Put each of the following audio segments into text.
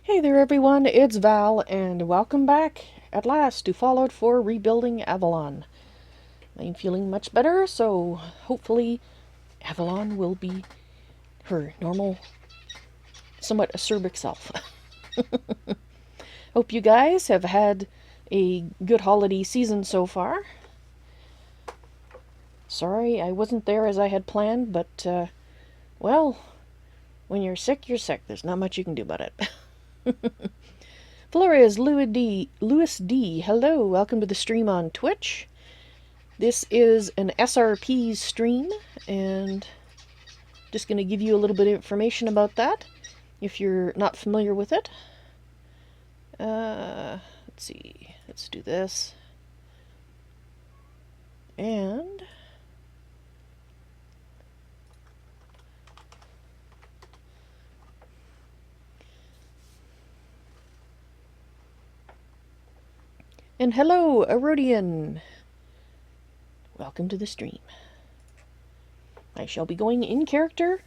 Hey there everyone, it's Val, and welcome back at last to Fallout 4 Rebuilding Avalon. I'm feeling much better, so hopefully Avalon will be her normal, somewhat acerbic self. Hope you guys have had a good holiday season so far. Sorry I wasn't there as I had planned, but, well, when you're sick, you're sick. There's not much you can do about it. Flores, Louis D, hello, welcome to the stream on Twitch. This is an SRP stream, and just going to give you a little bit of information about that, if you're not familiar with it. Let's see, let's do this. And hello, Erodian. Welcome to the stream. I shall be going in character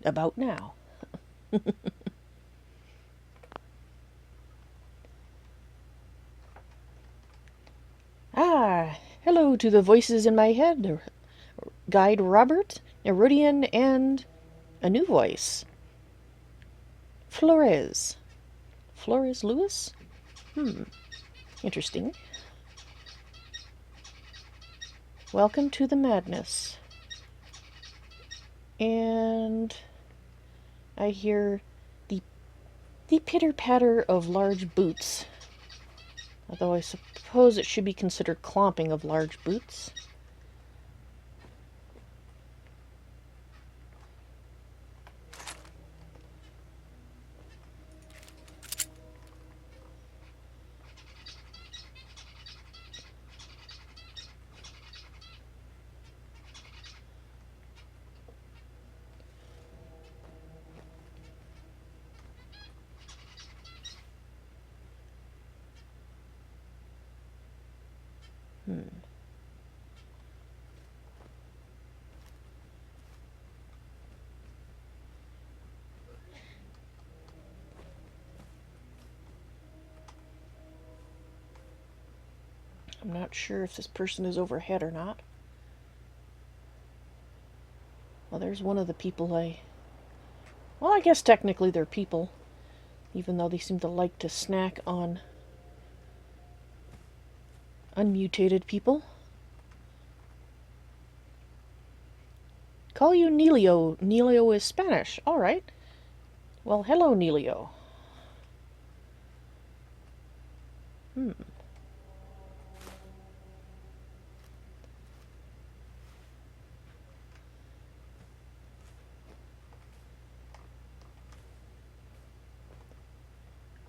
about now. Hello to the voices in my head. Guide Robert, Erodian, and a new voice. Flores. Flores Lewis? Interesting. Welcome to the madness. And I hear the pitter-patter of large boots. Although I suppose it should be considered clomping of large boots. I'm not sure if this person is overhead or not. Well, there's one of the people well, I guess technically they're people, even though they seem to like to snack on unmutated people. Call you Nelio. Nelio is Spanish. Alright. Well, hello, Nelio.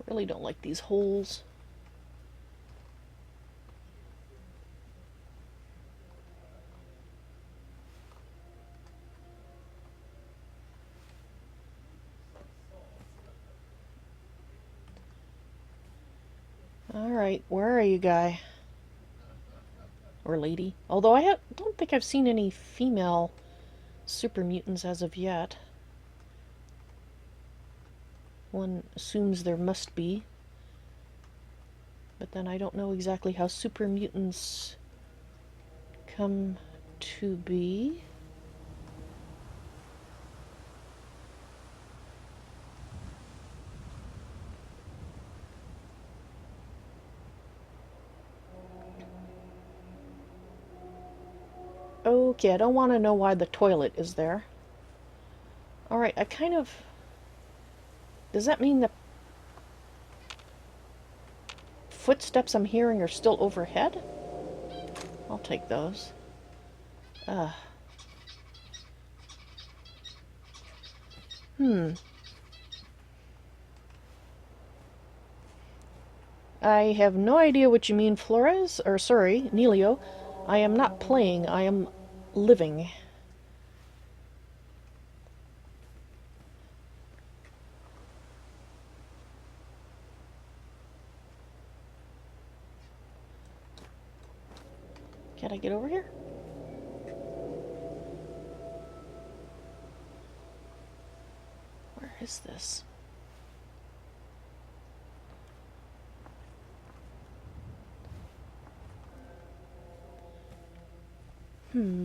Really don't like these holes. Alright, where are you, guy? Or lady? Although I don't think I've seen any female super mutants as of yet. One assumes there must be. But then I don't know exactly how super mutants come to be. Okay, I don't want to know why the toilet is there. Alright, I kind of... Does that mean the footsteps I'm hearing are still overhead? I'll take those. I have no idea what you mean, Flores, or sorry, Nelio. I am not playing, I am living. Can I get over here? Where is this? Hmm.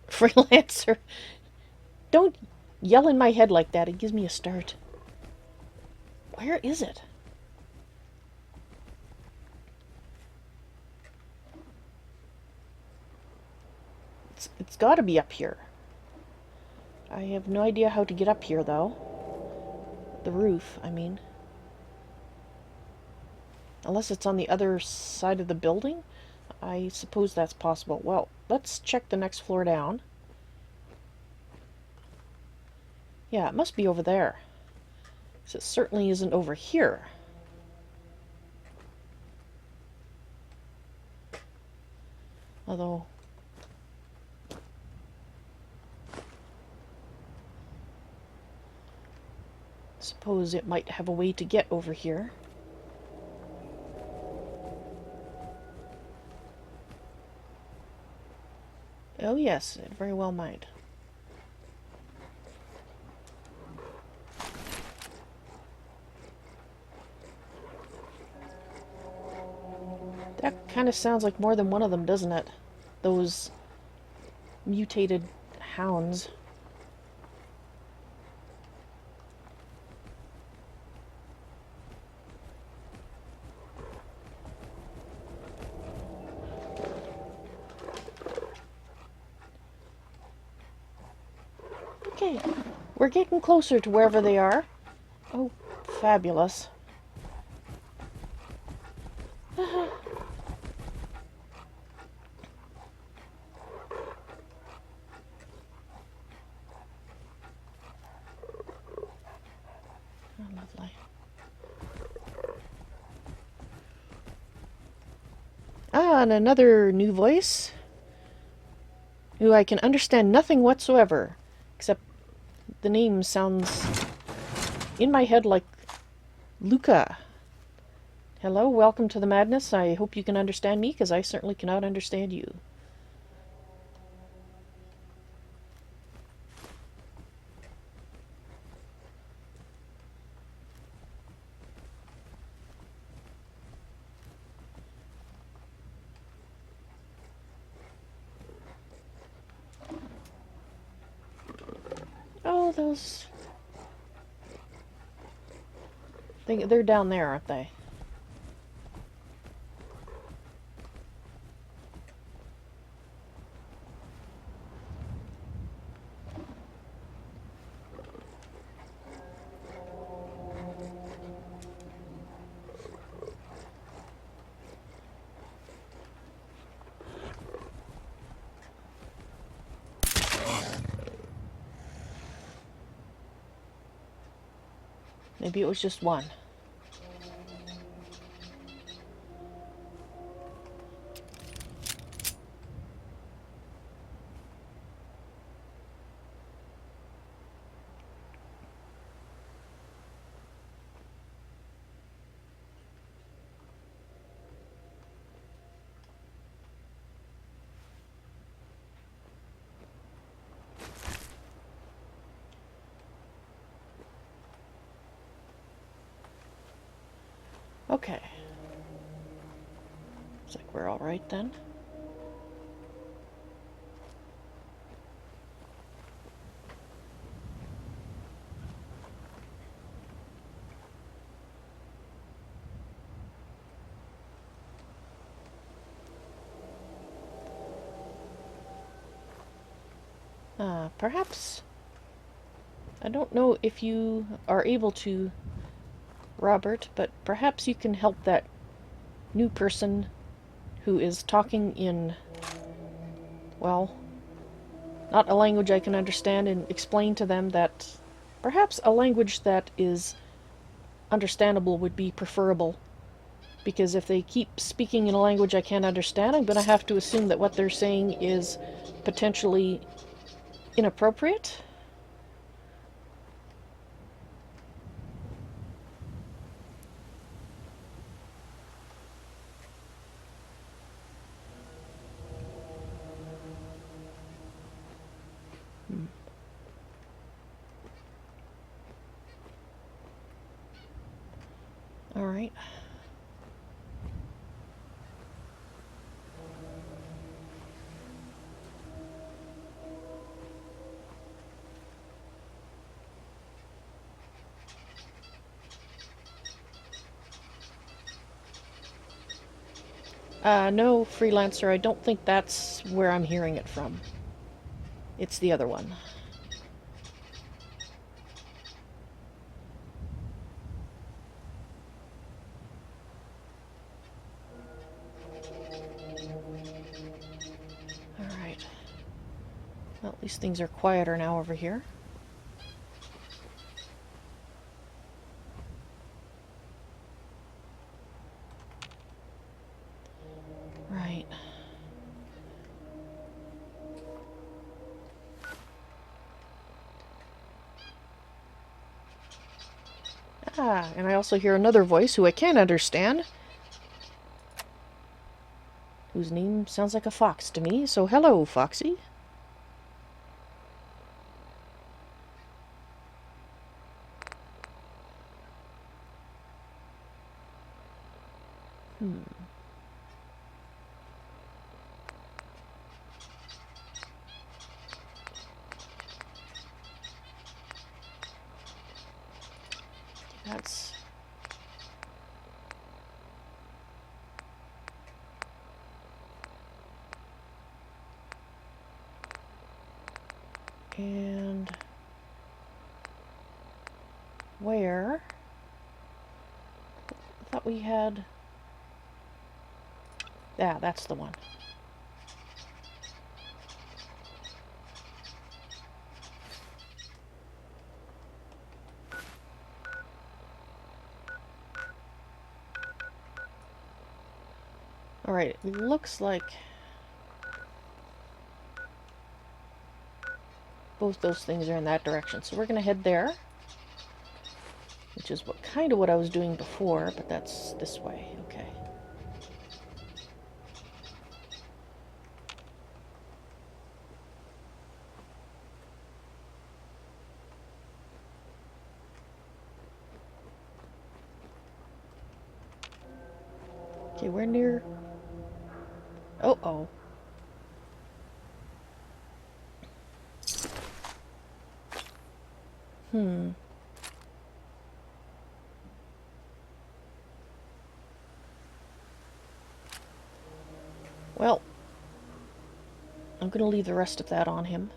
Freelancer. Don't yell in my head like that. It gives me a start. Where is it? It's got to be up here. I have no idea how to get up here, though. The roof, I mean. Unless it's on the other side of the building? I suppose that's possible. Well, let's check the next floor down. Yeah, it must be over there. So it certainly isn't over here. Although... suppose it might have a way to get over here. Oh yes, it very well might. That kind of sounds like more than one of them, doesn't it? Those mutated hounds. Okay, we're getting closer to wherever they are. Oh, fabulous. Oh, lovely. Ah, and another new voice, who I can understand nothing whatsoever, except the name sounds in my head like Luca. Hello, welcome to the madness. I hope you can understand me, because I certainly cannot understand you. Oh, those... they're down there, aren't they? Maybe it was just one. Okay. Looks like we're all right then. Perhaps... I don't know if you are able to, Robert, but perhaps you can help that new person who is talking in, well, not a language I can understand, and explain to them that perhaps a language that is understandable would be preferable. Because if they keep speaking in a language I can't understand, I'm going to have to assume that what they're saying is potentially inappropriate. Alright. No, Freelancer, I don't think that's where I'm hearing it from. It's the other one. Alright. Well, at least things are quieter now over here. Right. Ah, and I also hear another voice who I can't understand, whose name sounds like a fox to me, so hello, Foxy. That's... And... where? I thought we had... Yeah, that's the one. Alright, it looks like both those things are in that direction. So we're going to head there, which is kind of what I was doing before, but that's this way. Okay. Okay, we're near... Oh. Well, I'm going to leave the rest of that on him.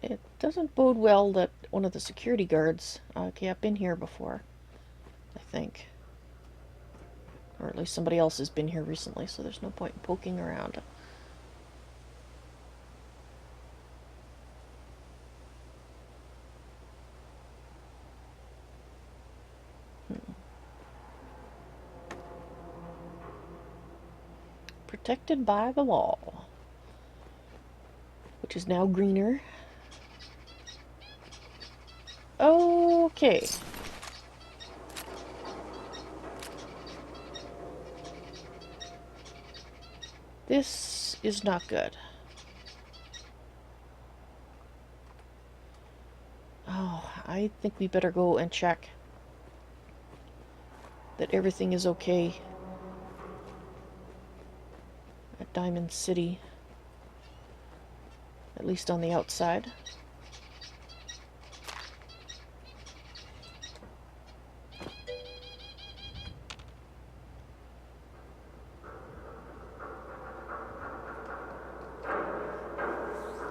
It doesn't bode well that one of the security guards... Okay, I've been here before, I think. Or at least somebody else has been here recently, so there's no point in poking around. Protected by the wall, which is now greener. Okay. This is not good. Oh, I think we better go and check that everything is okay at Diamond City, at least on the outside.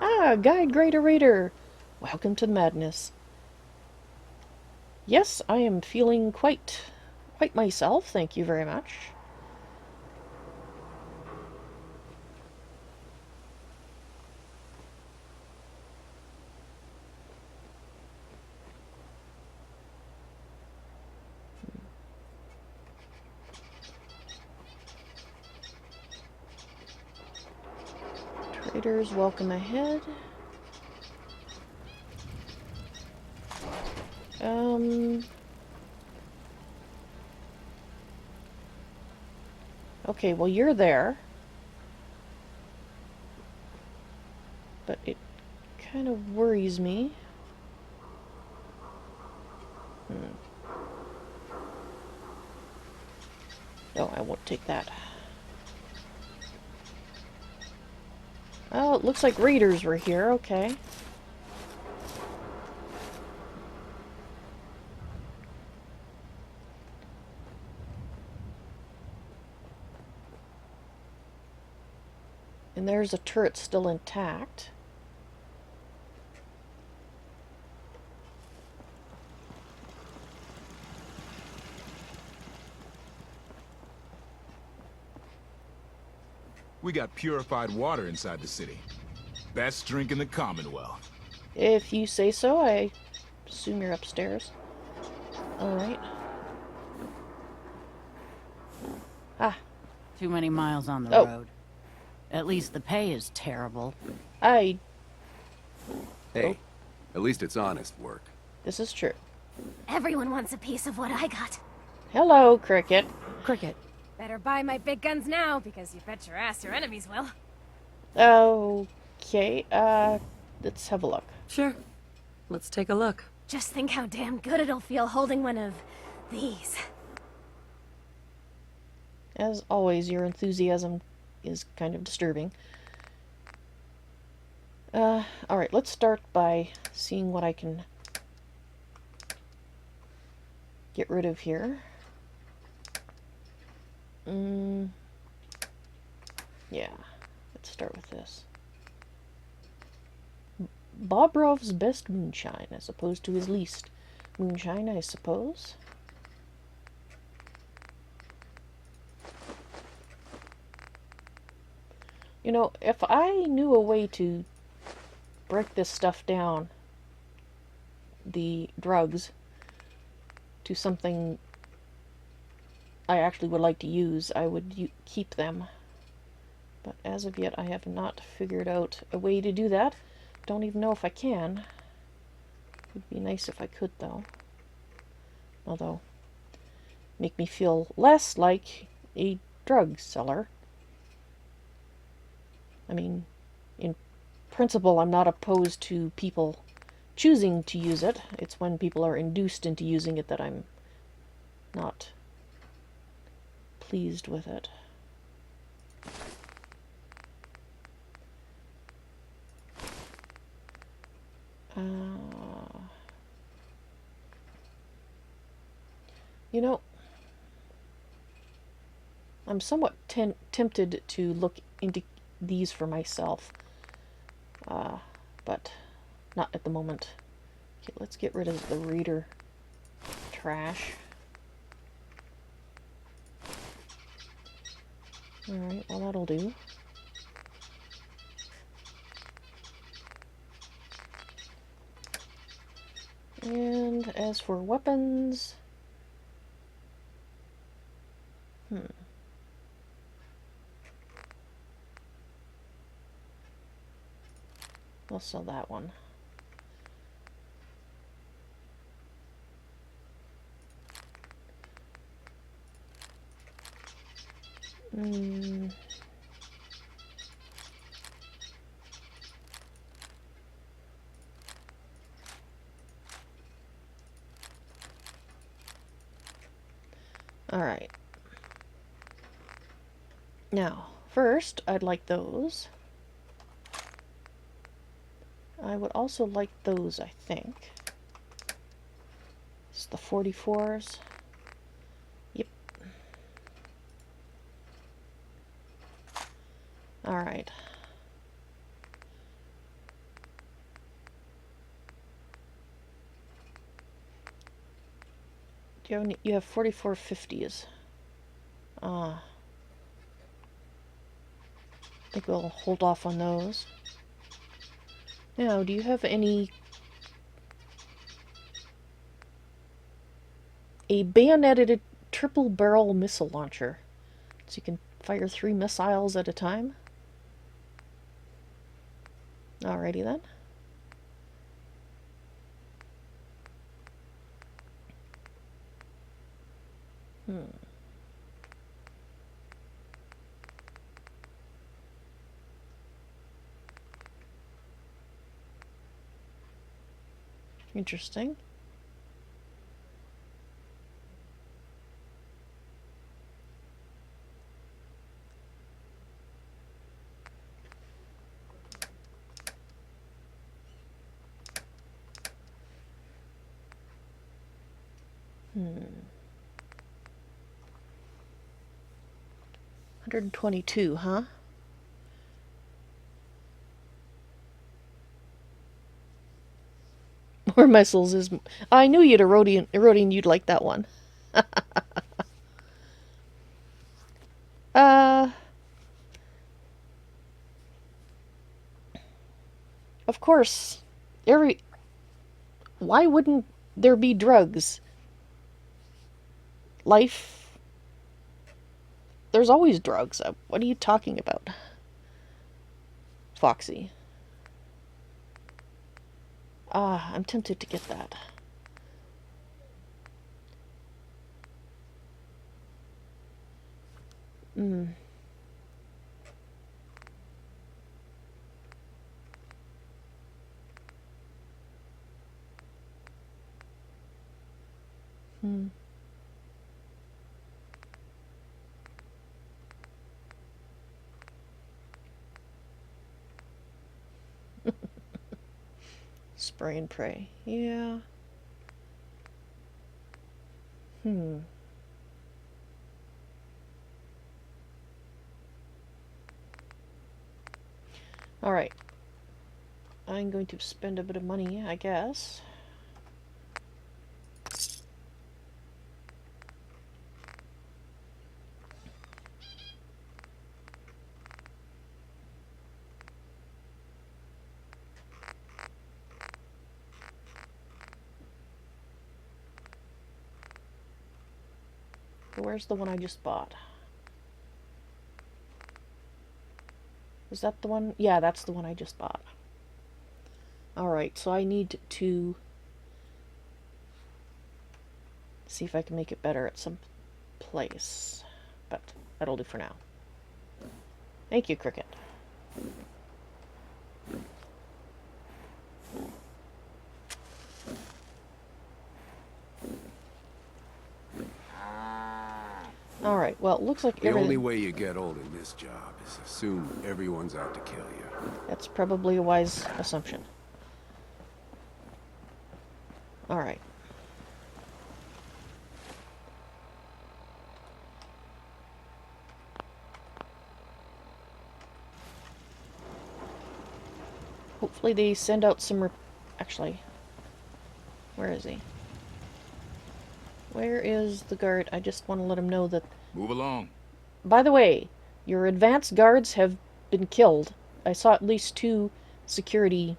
Ah, Guide Grader Raider! Welcome to the madness. Yes, I am feeling quite myself, thank you very much. Traders, welcome ahead. Okay, well, you're there. But it kind of worries me. No, I won't take that. Oh, it looks like raiders were here. Okay. And there's a turret still intact. We got purified water inside the city. Best drink in the Commonwealth. If you say so, I assume you're upstairs. Alright. Ah. Too many miles on the Oh. road. At least the pay is terrible. Hey, at least it's honest work. this is true. Everyone wants a piece of what I got. Hello, Cricket. Cricket. Better buy my big guns now, because you bet your ass your enemies will. Okay, let's have a look. Sure. Let's take a look. Just think how damn good it'll feel holding one of these. As always, your enthusiasm is kind of disturbing. Alright, let's start by seeing what I can get rid of here. Yeah, let's start with this. Bobrov's best moonshine, as opposed to his least moonshine, I suppose. You know, if I knew a way to break this stuff down, the drugs, to something I actually would like to use, I would keep them. But as of yet, I have not figured out a way to do that. Don't even know if I can. Would be nice if I could, though. Although, make me feel less like a drug seller. I mean, in principle, I'm not opposed to people choosing to use it. It's when people are induced into using it that I'm not pleased with it. You know, I'm somewhat tempted to look into these for myself, but not at the moment. Okay, let's get rid of the reader trash. Alright, well that'll do. And as for weapons... We'll sell that one. Alright. Now, first, I'd like those. I would also like those, I think. It's the 44s. Yep. Alright. Do you have any, you have 4450s. I think we'll hold off on those. Now, do you have any... A bayoneted triple barrel missile launcher. So you can fire 3 missiles at a time? Alrighty then. Interesting. 122, huh? More missiles is... I knew you'd Erodian you'd like that one. Uh... Of course. Why wouldn't there be drugs? Life... There's always drugs. What are you talking about? Foxy. Ah, I'm tempted to get that. Hmm. Spray and pray. Yeah. Alright. I'm going to spend a bit of money, I guess. Where's the one I just bought? Is that the one? Yeah, that's the one I just bought. Alright, so I need to see if I can make it better at some place. But that'll do for now. Thank you, Cricket. Alright, well, it looks like The everything... only way you get old in this job is assume everyone's out to kill you. That's probably a wise assumption. Alright. Hopefully they send out some... Actually, where is he? Where is the guard? I just want to let him know that... Move along. By the way, your advanced guards have been killed. I saw at least 2 security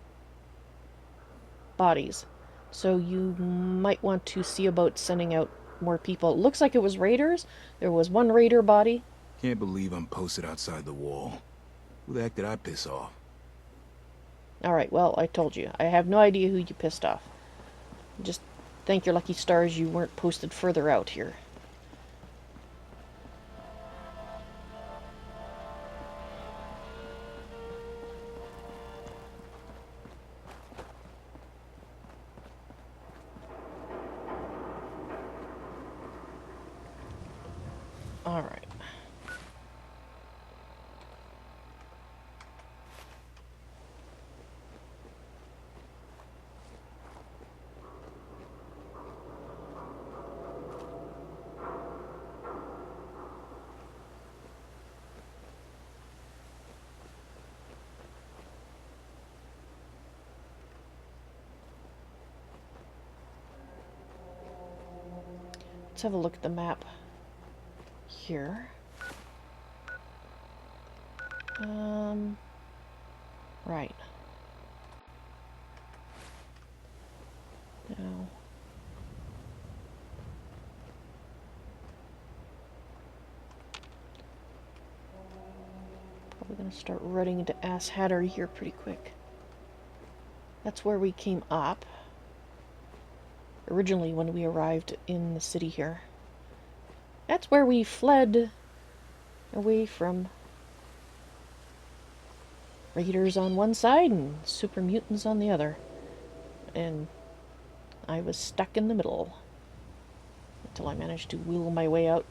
bodies. So you might want to see about sending out more people. It looks like it was raiders. There was 1 raider body. Can't believe I'm posted outside the wall. Who the heck did I piss off? Alright, well, I told you. I have no idea who you pissed off. Just thank your lucky stars you weren't posted further out here. Alright. Let's have a look at the map here. Right. Now. Probably gonna start running into Ass Hatter here pretty quick. That's where we came up. Originally when we arrived in the city here. That's where we fled away from raiders on one side and super mutants on the other. And I was stuck in the middle until I managed to wheel my way out.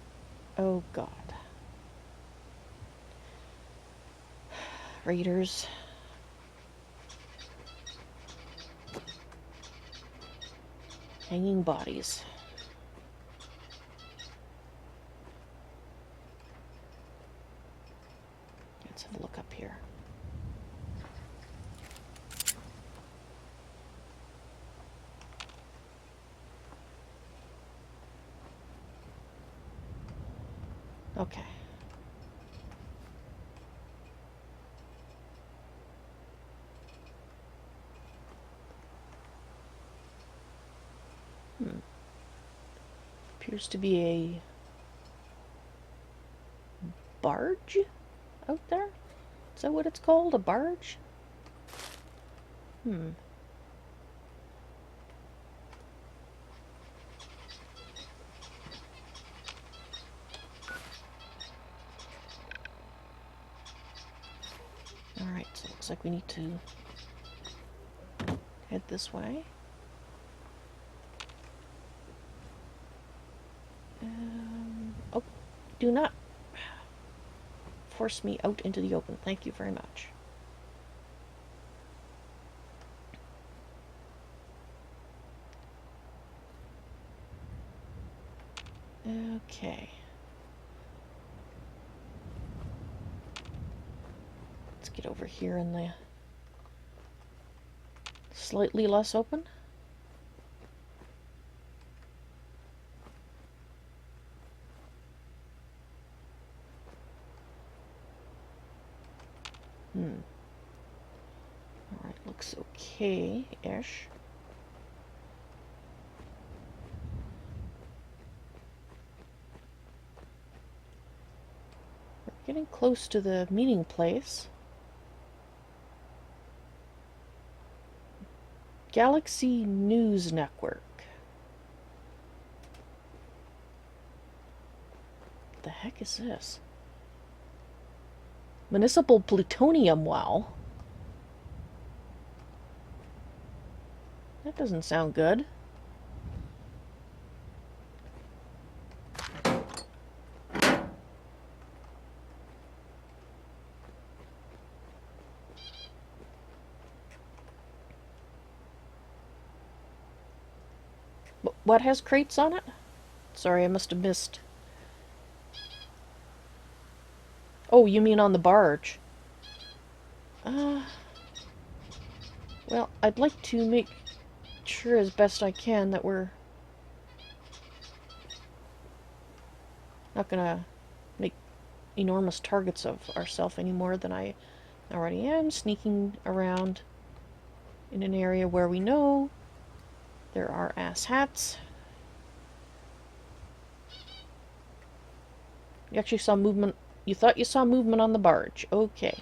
Oh god. Raiders. Hanging bodies. Okay. Appears to be a barge out there? Is that what it's called? A barge? Alright, so it looks like we need to head this way. Oh, do not force me out into the open. Thank you very much. Okay. Let's get over here in the slightly less open. Alright, looks okay-ish. We're getting close to the meeting place. Galaxy News Network. What the heck is this? Municipal plutonium well. That doesn't sound good. What has crates on it? Sorry, I must have missed. Oh, you mean on the barge? Well, I'd like to make sure as best I can that we're not gonna make enormous targets of ourselves any more than I already am, sneaking around in an area where we know there are asshats. You actually saw movement. You thought you saw movement on the barge. Okay.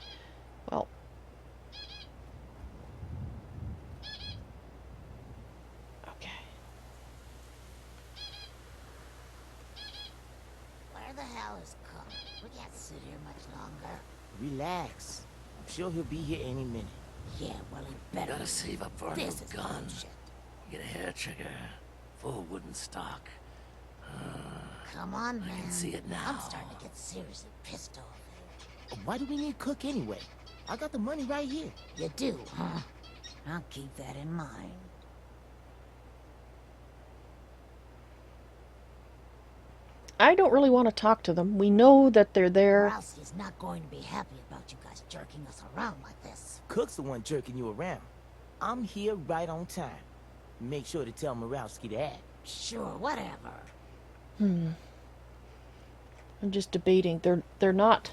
Well. Okay. Where the hell is Cooke? We can't sit here much longer. Relax. I'm sure he'll be here any minute. Yeah, well, he better. Gotta save up for a new This is gun. bullshit. Get a hair trigger. Full wooden stock. Come on, man. I can see it now. I'm starting to get seriously pissed off. Why do we need Cooke anyway? I got the money right here. You do, huh? I'll keep that in mind. I don't really want to talk to them. We know that they're there. Vals is not going to be happy about you guys jerking us around like this. Cooke's the one jerking you around. I'm here right on time. Make sure to tell Morowski that. Sure, whatever. I'm just debating. They're not.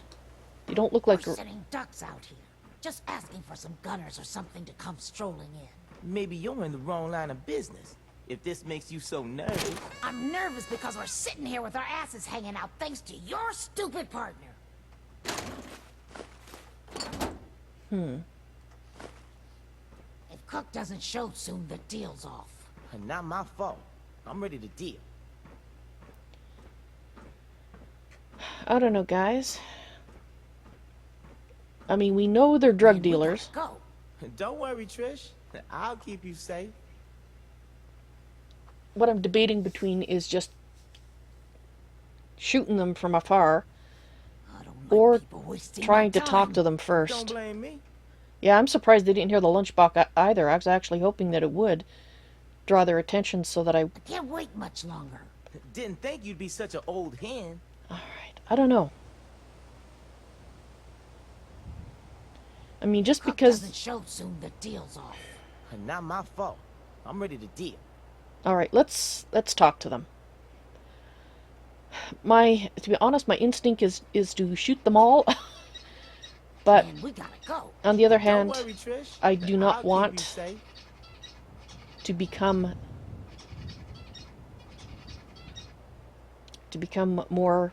They don't look like. We're sitting ducks out here, just asking for some gunners or something to come strolling in. Maybe you're in the wrong line of business. If this makes you so nervous. I'm nervous because we're sitting here with our asses hanging out thanks to your stupid partner. If Cooke doesn't show soon, the deal's off. Not my fault. I'm ready to deal. I don't know, guys. I mean, we know they're drug dealers. Go. Don't worry, Trish. I'll keep you safe. What I'm debating between is just shooting them from afar I don't like or people wasting trying my to talk time. to them Don't first. blame me. Yeah, I'm surprised they didn't hear the lunchbox either. I was actually hoping that it would draw their attention so that I... I can't wait much longer. Didn't think you'd be such an old hen. Alright, I don't know. I mean, just Cooke because... doesn't show soon, the deal's off. Not my fault. I'm ready to deal. Alright, let's talk to them. To be honest, my instinct is to shoot them all. But Man, we gotta go. on the other Don't hand, worry, Trish. I do I'll not keep you want safe. to become more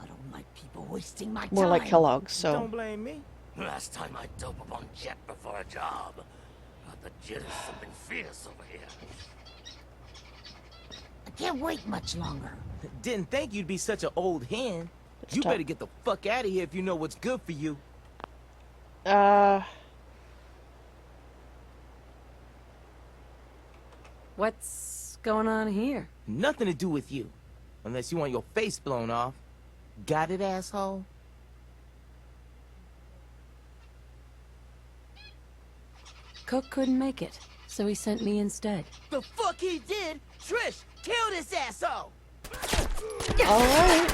I don't like people wasting my more time. like Kellogg's. So Don't blame me. Last time I dope up on jet before a job. The jet is something fierce over here. I can't wait much longer. Didn't think you'd be such an old hen. It's You tough. better get the fuck out of here if you know what's good for you. What's going on here? Nothing to do with you. Unless you want your face blown off. Got it, asshole? Cooke couldn't make it, so he sent me instead. The fuck he did? Trish, kill this asshole! all right.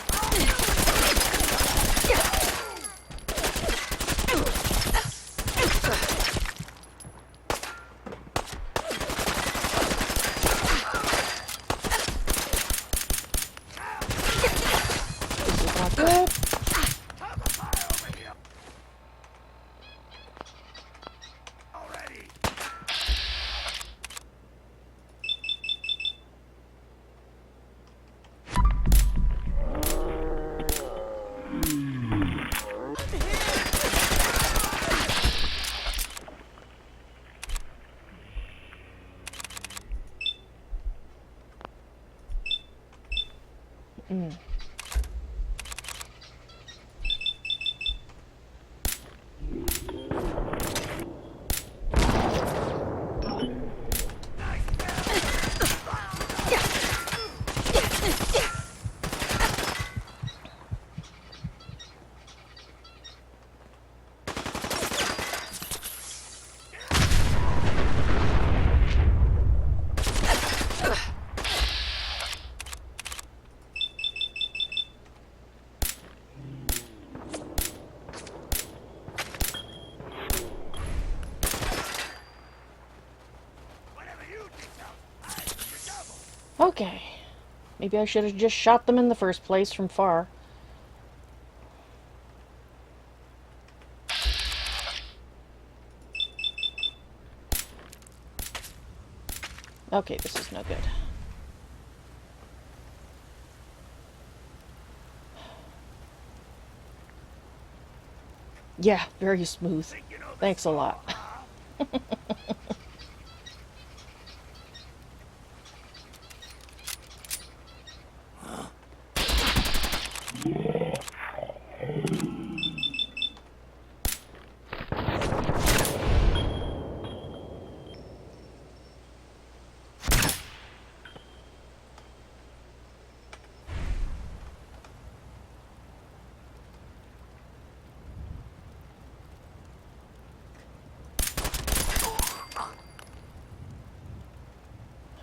This is not good. Okay. Maybe I should have just shot them in the first place from far. Okay, this is no good. Yeah, very smooth. Thanks a lot.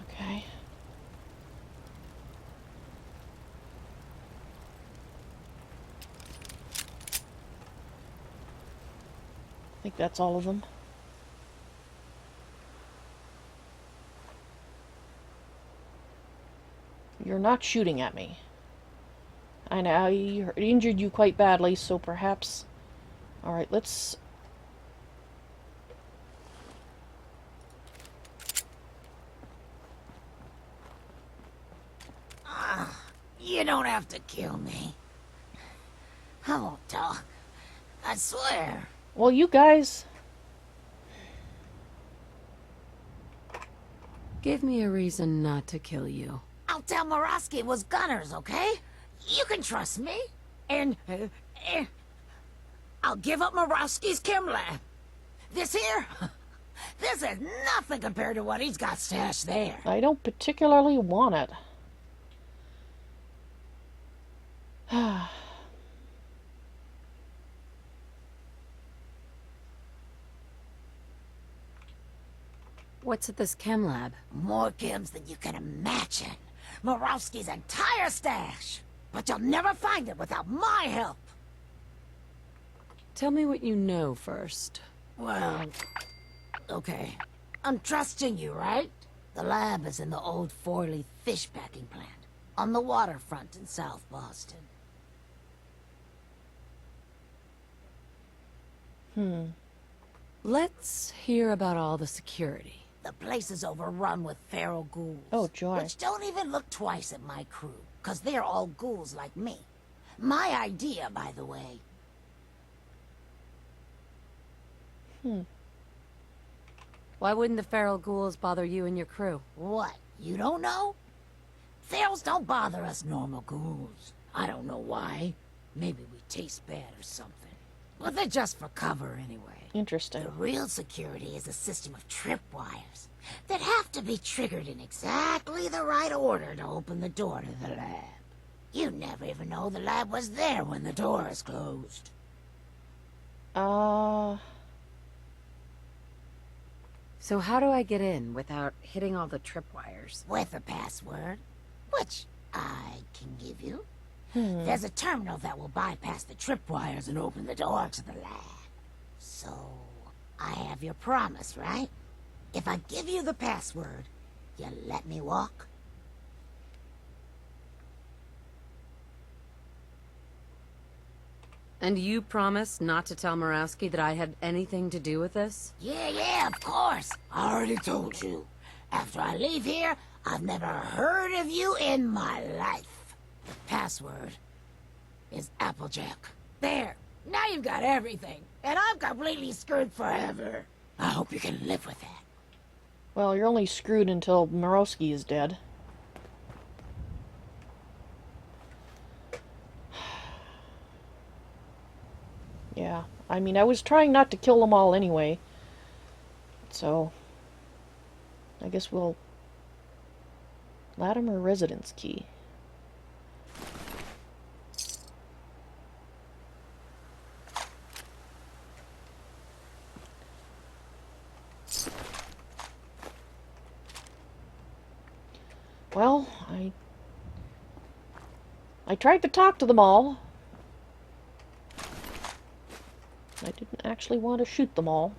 Okay. I think that's all of them. You're not shooting at me. I know I injured you quite badly, so perhaps... Alright, let's... You don't have to kill me. I won't talk. I swear. Well, you guys... Give me a reason not to kill you. I'll tell Morosky it was gunners, okay? You can trust me. And, I'll give up Morosky's chem lab. This here? This is nothing compared to what he's got stashed there. I don't particularly want it. What's at this chem lab? More chems than you can imagine. Morowski's entire stash. But you'll never find it without my help. Tell me what you know first. Well, okay. I'm trusting you, right? The lab is in the old Forley fish packing plant, on the waterfront in South Boston. Let's hear about all the security. The place is overrun with feral ghouls. Oh, joy. Which don't even look twice at my crew, because they're all ghouls like me. My idea, by the way. Why wouldn't the feral ghouls bother you and your crew? What, you don't know? Ferals don't bother us normal ghouls. I don't know why. Maybe we taste bad or something. But they're just for cover anyway. Interesting. The real security is a system of tripwires that have to be triggered in exactly the right order to open the door to the lab. You never even know the lab was there when the door is closed. So how do I get in without hitting all the tripwires? With a password, which I can give you. There's a terminal that will bypass the tripwires and open the door to the lab. So, I have your promise, right? If I give you the password, you let me walk? And you promised not to tell Morowski that I had anything to do with this? Yeah, of course. I already told you. After I leave here, I've never heard of you in my life. The password is Applejack. There. Now you've got everything. And I'm completely screwed forever. I hope you can live with that. Well, you're only screwed until Morowski is dead. Yeah, I mean, I was trying not to kill them all anyway. So, I guess we'll... Latimer residence key. Well, I tried to talk to them all. I didn't actually want to shoot them all.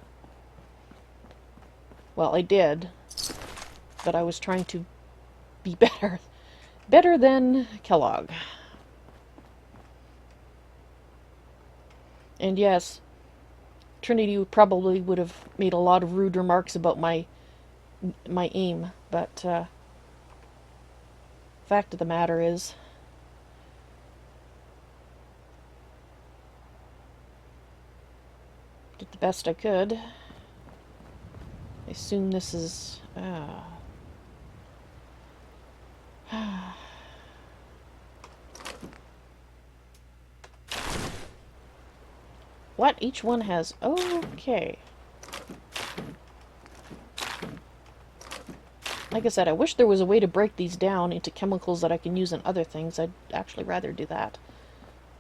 Well, I did, but I was trying to be better than Kellogg. And yes, Trinity probably would have made a lot of rude remarks about my aim, but fact of the matter is, did the best I could. I assume this is what? Each one has... Okay. Like I said, I wish there was a way to break these down into chemicals that I can use in other things. I'd actually rather do that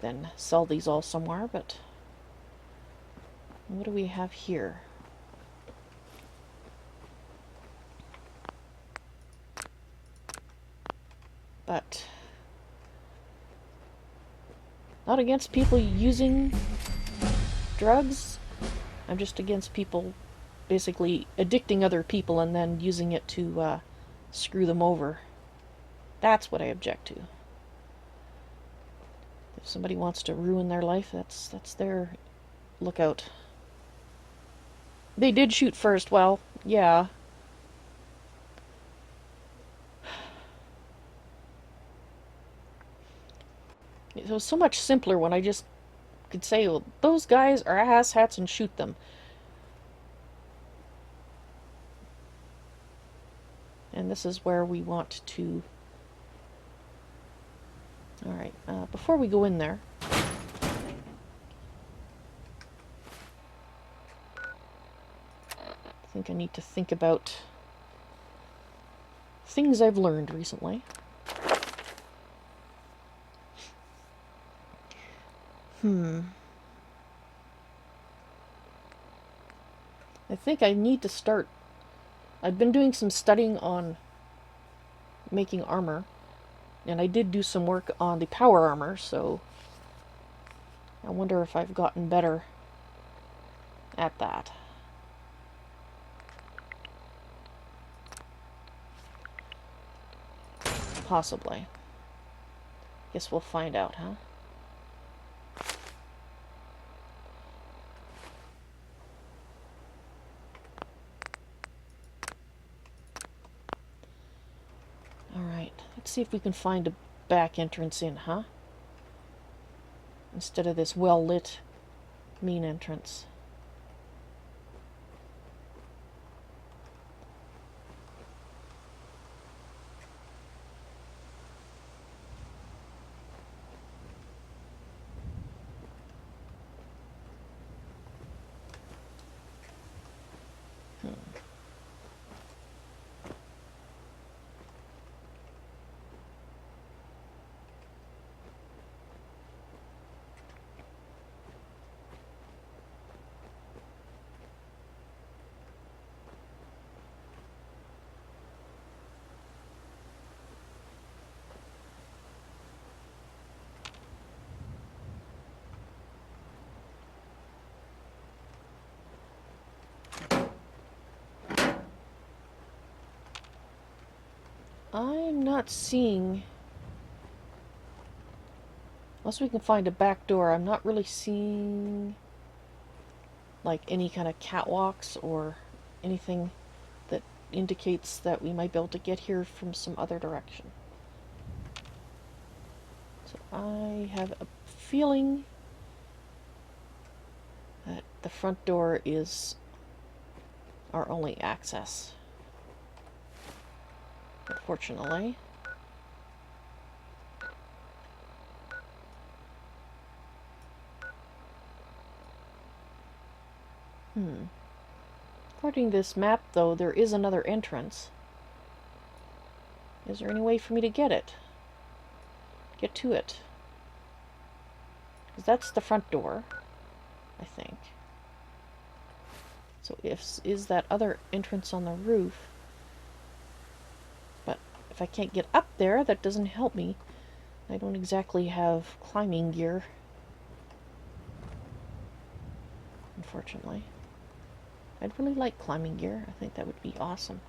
than sell these all somewhere, but... What do we have here? But... Not against people using drugs. I'm just against people basically addicting other people and then using it to screw them over. That's what I object to. If somebody wants to ruin their life, that's their lookout. They did shoot first. Well, yeah. It was so much simpler when I just could say, well, those guys are asshats and shoot them. And this is where we want to... Alright, before we go in there... I think I need to think about things I've learned recently. I think I need to start... I've been doing some studying on making armor, And I did do some work on the power armor, so I wonder if I've gotten better at that. Possibly. Guess we'll find out, huh? Alright, let's see if we can find a back entrance in, huh? Instead of this well-lit main entrance. I'm not seeing... Unless we can find a back door, I'm not really seeing like any kind of catwalks or anything that indicates that we might be able to get here from some other direction. So I have a feeling that the front door is our only access. Unfortunately. According to this map, though, there is another entrance. Is there any way for me to get it? Get to it? Because that's the front door, I think. So is that other entrance on the roof? But if I can't get up there, that doesn't help me. I don't exactly have climbing gear, unfortunately. I'd really like climbing gear. I think that would be awesome.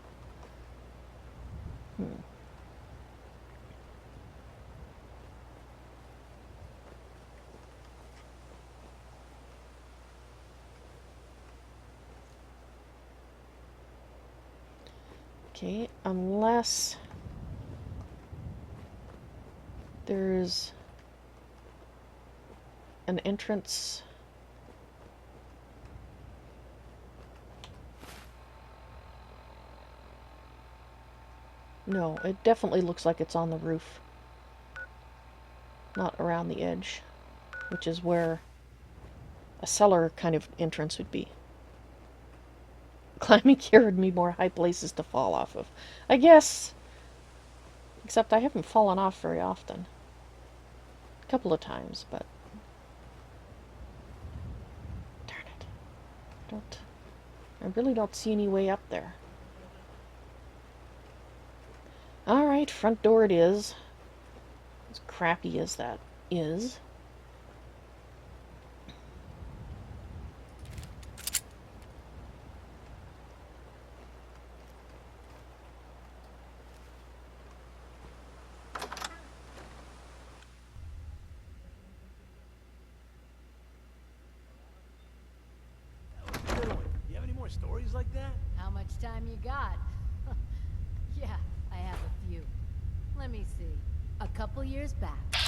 Okay, unless there's an entrance. No, it definitely looks like it's on the roof. Not around the edge, which is where a cellar kind of entrance would be. Climbing gear would be more high places to fall off of, I guess. Except I haven't fallen off very often. A couple of times, but... Darn it. I really don't see any way up there. Alright, front door it is. As crappy as that is. You have any more stories like that? How much time you got? Yeah, I have a few. Let me see. A couple years back, at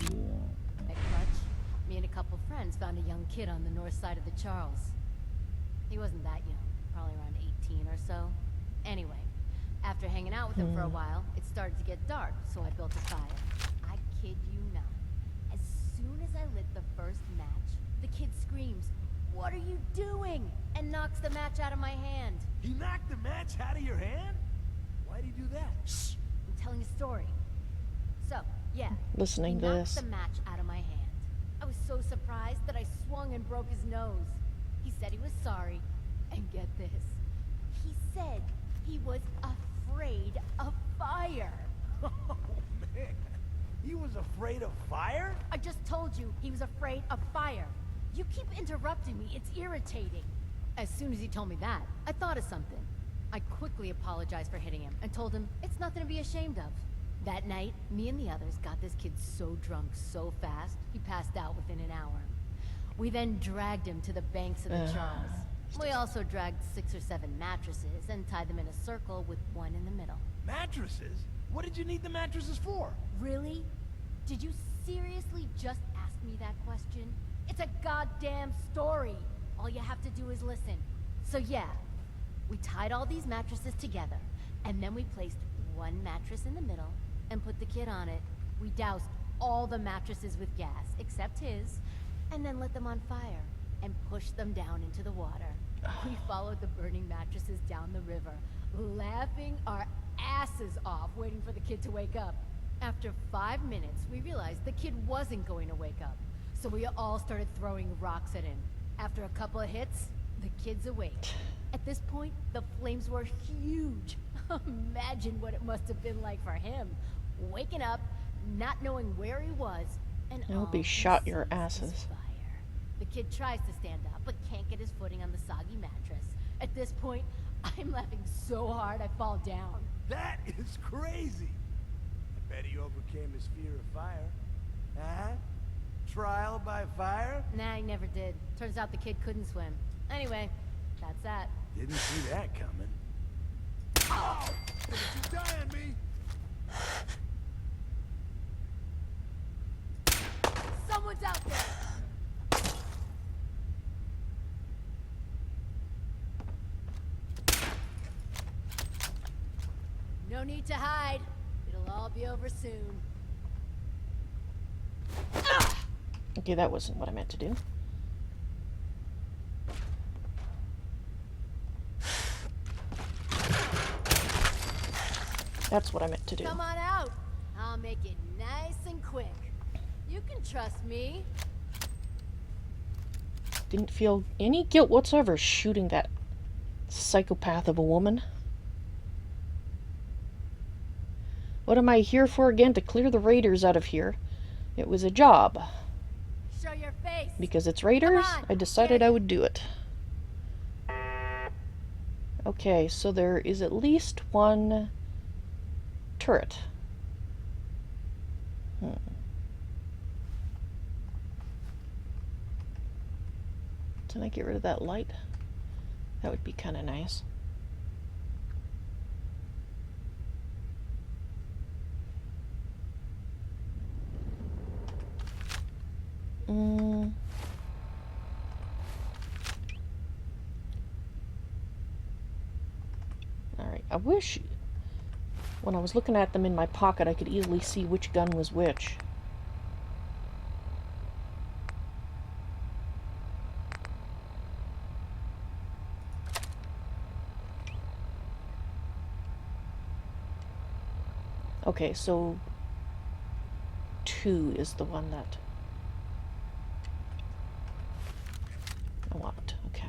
Clutch, me and a couple friends found a young kid on the north side of the Charles. He wasn't that young, probably around 18 or so. Anyway, after hanging out with him for a while, it started to get dark, so I built a fire. I kid you not. As soon as I lit the first match, the kid screams, "What are you doing?" and knocks the match out of my hand. He knocked the match out of your hand? Why'd he do that? Shh! I'm telling a story. So, yeah. Listening to this. He knocked the match out of my hand. I was so surprised that I swung and broke his nose. He said he was sorry. And get this. He said he was afraid of fire. Oh, man. He was afraid of fire? I just told you he was afraid of fire. You keep interrupting me. It's irritating. As soon as he told me that, I thought of something. I quickly apologized for hitting him and told him it's nothing to be ashamed of. That night, me and the others got this kid so drunk so fast, he passed out within an hour. We then dragged him to the banks of the Charles. We also dragged 6 or 7 mattresses and tied them in a circle with one in the middle. Mattresses? What did you need the mattresses for? Really? Did you seriously just ask me that question? It's a goddamn story. All you have to do is listen. So yeah, we tied all these mattresses together, and then we placed one mattress in the middle and put the kid on it. We doused all the mattresses with gas, except his, and then lit them on fire and pushed them down into the water. We followed the burning mattresses down the river, laughing our asses off, waiting for the kid to wake up. After 5 minutes, we realized the kid wasn't going to wake up, so we all started throwing rocks at him. After a couple of hits, the kid's awake. At this point, the flames were huge. Imagine what it must have been like for him, waking up, not knowing where he was, and I hope he shot your asses. The kid tries to stand up, but can't get his footing on the soggy mattress. At this point, I'm laughing so hard I fall down. That is crazy. I bet he overcame his fear of fire. Huh? Trial by fire? Nah, he never did. Turns out the kid couldn't swim. Anyway, that's that. Didn't see that coming. Ow! Don't you die on me! Someone's out there! No need to hide. It'll all be over soon. Okay, that wasn't what I meant to do. That's what I meant to do. Come on out. I'll make it nice and quick. You can trust me. Didn't feel any guilt whatsoever shooting that psychopath of a woman. What am I here for again? To clear the raiders out of here. It was a job. Show your face. Because it's raiders, I decided I would do it. Okay, so there is at least one turret. Can I get rid of that light? That would be kind of nice. Alright, I wish when I was looking at them in my pocket I could easily see which gun was which. Okay, so 2 is the one that I want. Okay.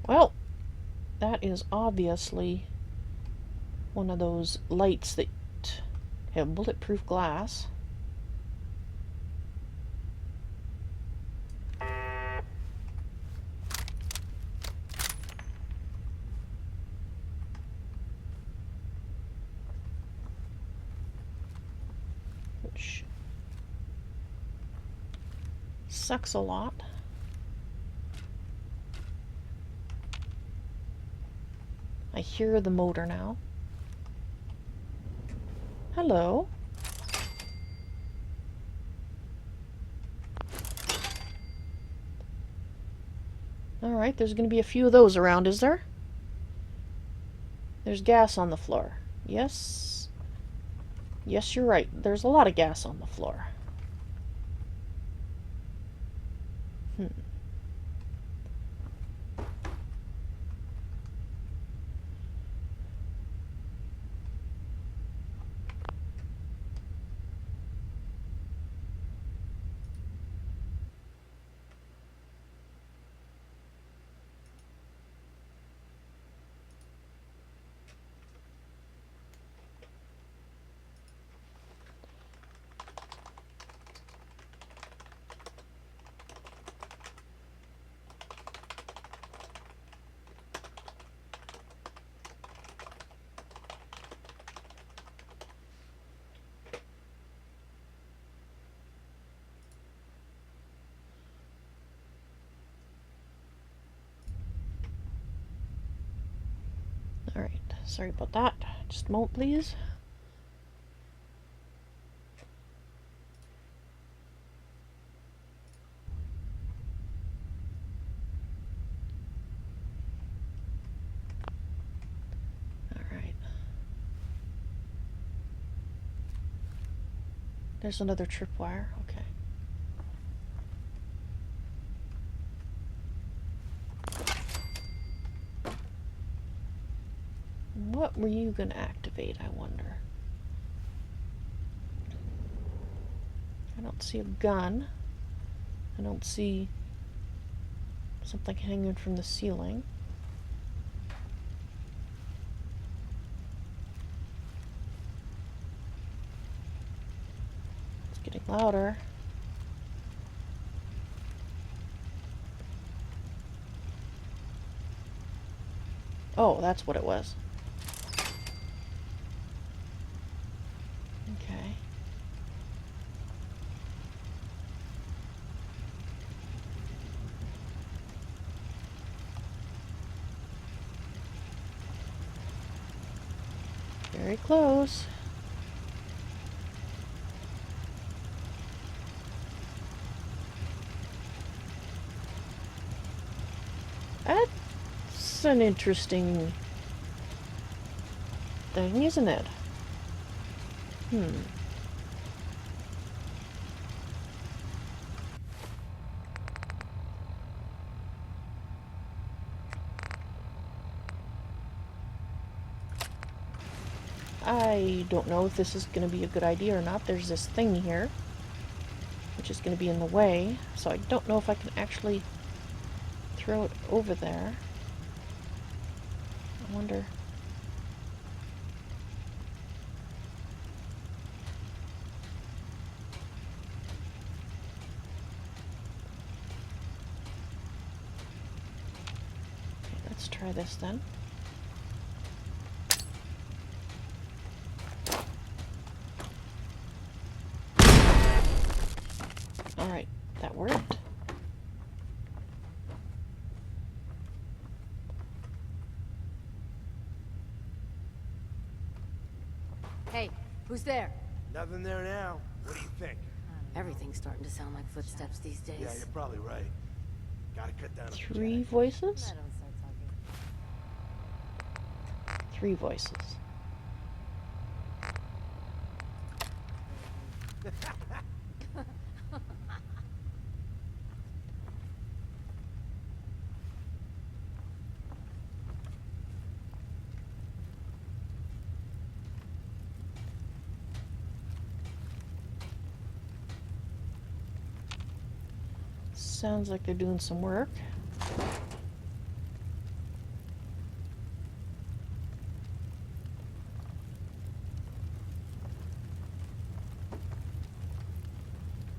Well, that is obviously one of those lights that have bulletproof glass. Which sucks a lot. I hear the motor now. Hello. Alright, there's going to be a few of those around, is there? There's gas on the floor. Yes. Yes, you're right. There's a lot of gas on the floor. Sorry about that. Just a moment, please. Alright. There's another tripwire. Okay. What were you going to activate, I wonder? I don't see a gun. I don't see something hanging from the ceiling. It's getting louder. Oh, that's what it was. Okay. Very close. That's an interesting thing, isn't it? I don't know if this is going to be a good idea or not. There's this thing here, which is going to be in the way, so I don't know if I can actually throw it over there. I wonder... Okay, let's try this then. Alright, that worked. Hey, who's there? Nothing there now. What do you think? Everything's starting to sound like footsteps these days. Yeah, you're probably right. Gotta cut down on the 3 voices? 3 voices. Sounds like they're doing some work.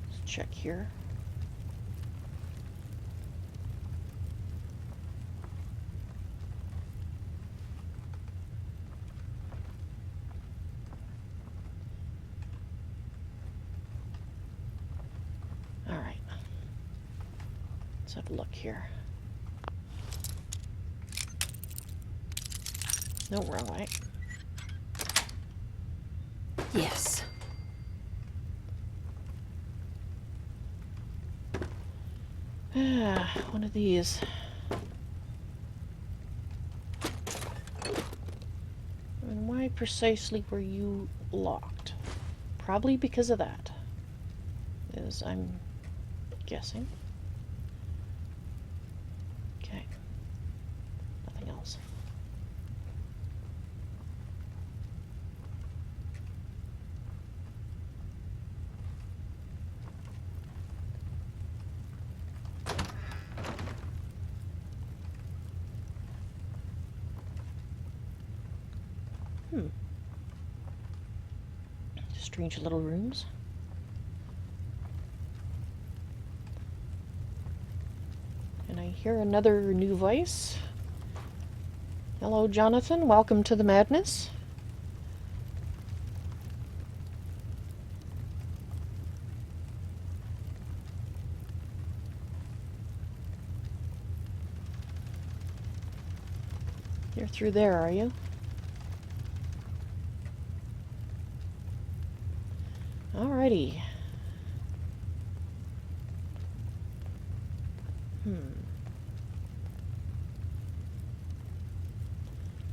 Let's check here. All right. Let's have a look here. No, wrong way. Yes. One of these. And why precisely were you locked? Probably because of that, as I'm guessing. Okay. Nothing else. Strange little rooms. And I hear another new voice. Hello, Jonathan. Welcome to the madness. You're through there, are you? Alrighty.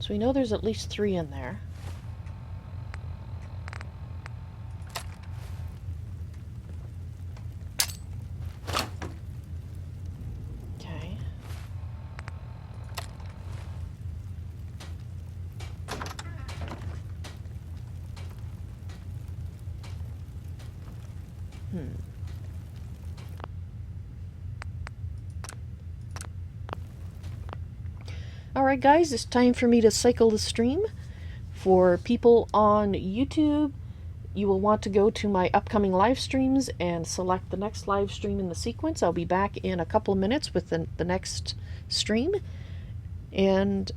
So we know there's at least 3 in there. Okay. Alright guys, it's time for me to cycle the stream. For people on YouTube, you will want to go to my upcoming live streams and select the next live stream in the sequence. I'll be back in a couple of minutes with the next stream. And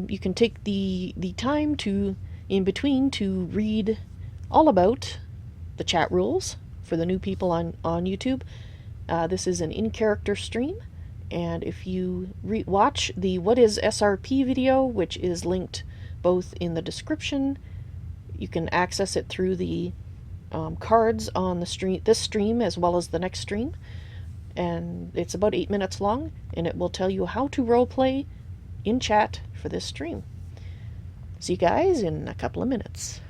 you can take the time in between to read all about the chat rules for the new people on YouTube. This is an in-character stream. And if you watch the What is SRP video, which is linked both in the description, you can access it through the cards on this stream as well as the next stream. And it's about 8 minutes long, and it will tell you how to roleplay in chat for this stream. See you guys in a couple of minutes.